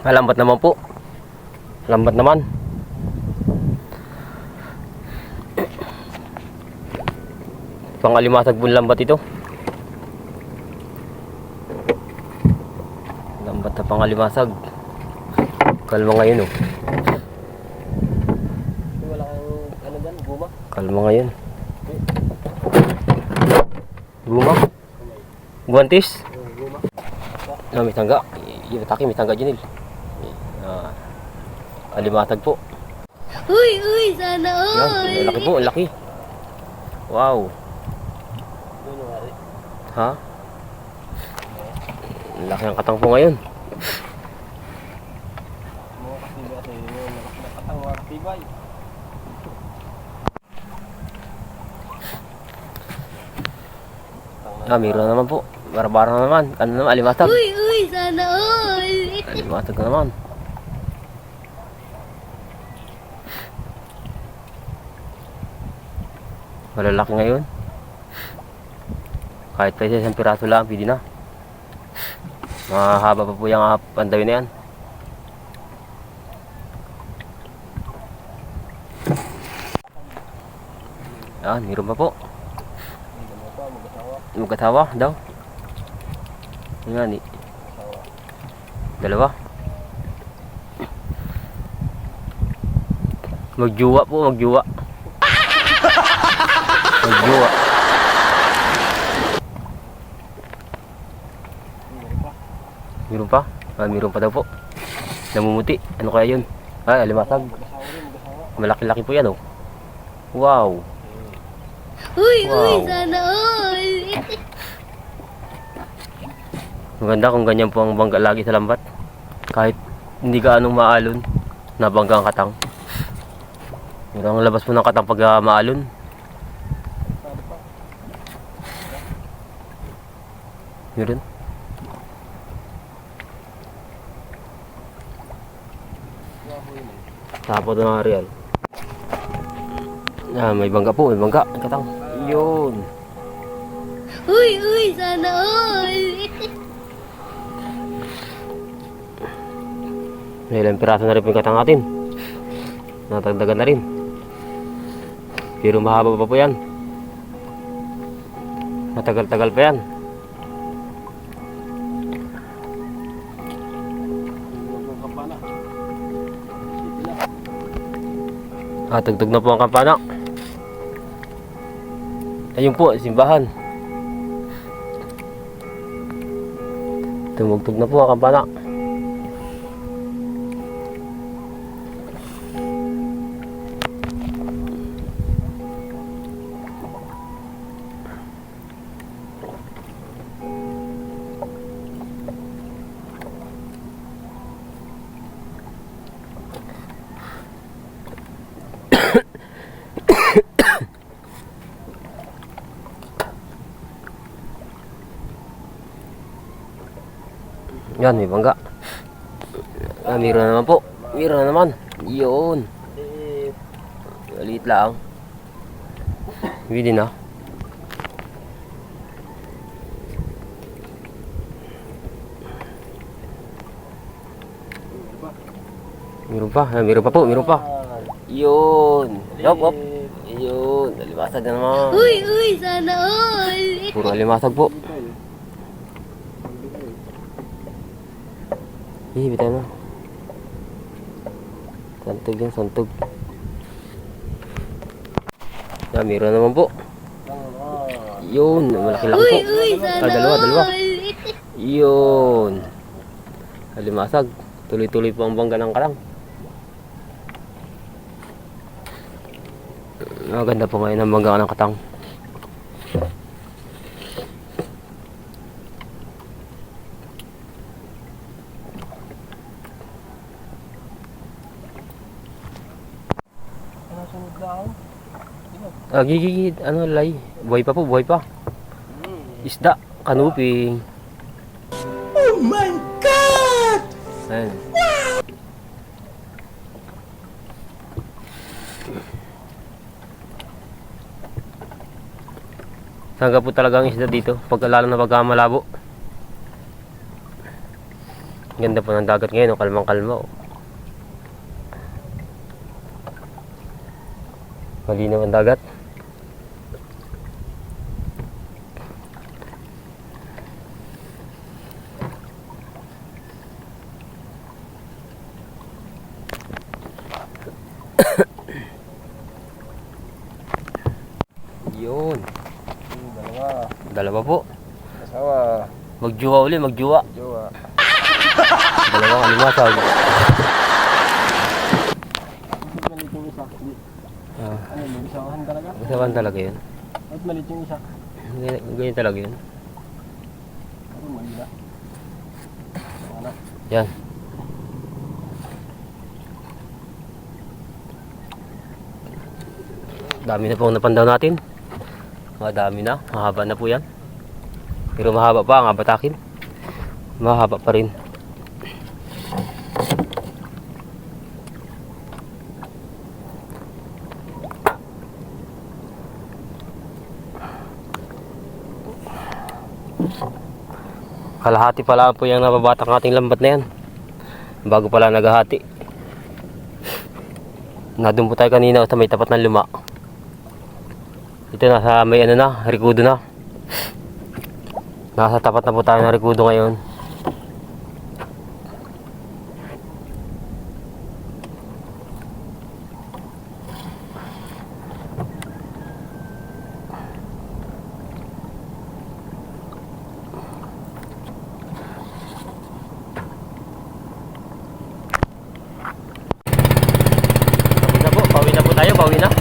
Lambat naman po. Lambat naman. Pangalimasag po lambat ito. Lambat na pangalimasag. Kalma ngayon oh. Wala kang ano dyan, guma? Kalma ngayon. Guma. Guantis. Guma. May tangga. Ibatake, may tangga dyan. Alimatag po. Uy, sana all. Yan, ang laki po, ang laki. Wow. Ha? Ang laki ang katang po ngayon. Mga kasibay kasi yun, nakatangwag tibay. Meron naman po. Barabara na naman. Ano naman, alimatag. Uy, sana all. Alimatag na naman. Malalaki ngayon. Kahit pa isang piraso lang, pwede na. Mahaba pa po yung pandawin na yan. Yan, meron pa po. Mag-asawa daw. Yan, dalawa. Magjuwa po, magjuwa. Magjuwa. Meron pa? Meron pa daw po. Namumuti. Ano kaya yun? Alimasag. Malaki-laki po yan oh. Wow. Uy, Wow. sana all. Maganda kung ganyan po ang bangga lagi sa lambat. Kahit hindi ka anong maalon, nabangga ang katang. Pero ang labas po ng katang pag maalon. Meron. Tapos na nga riyan. May bangga po, may bangga. Ang katang. Yun. Uy, sana all. May ilang piraso na rin po yung katang natin. Natagdagan na rin. Pero mahaba pa po yan. Matagal-tagal pa yan. Tugtog na po ang kampana. Ayun po, simbahan. Tumugtog na po ang kampana. Yan, may bangga. Meron na naman po. Meron na naman. Yun. Maliit lang. Pwede na. Meron pa. Meron pa po. Meron pa. Yun. Hop. Yun. Alimasag na naman. Uy, sana all. Puro alimasag po. Bitaw na. Santog yan, santog. Meron naman po. Yun, malaki-laki po. Sana dalawa. all. Yun. Alimasag. Tuloy-tuloy po ang bangga ng karang. Maganda po ngayon ang bangga ng katang. Gigigid, lay. Buhay pa po, buhay pa. Isda, kanuping. Oh my God! Ayan. Sangga po talaga ang isda dito, lalo na pagka malabo. Ganda po ng dagat ngayon, oh. Kalmang-kalma, oh. Malinaw ang dagat. Yun. Dalawa. Dalawa po. Asawa. Magjuwa uli, magjuwa. Jowa. Dalawang alimasag. Malit yung isa. Ah, Ano yung isahan talaga? masawan talaga yun. At malit yung isa. Ganyan talaga yun. Ano mali na? Ano? Yan. Dami na pong napandaw natin. Dami na. Mahaba na po yan. Pero mahaba pa ang abatakin. Mahaba pa rin. Kalahati pala po yung nababatang ating lambat na yan. Bago pala naghahati. Nandun po tayo kanina sa may tapat ng luma. Ito nasa may ano na, rikudo na. Nasa tapat na po tayo ng rikudo ngayon. Pauwi na po tayo, pauwi na.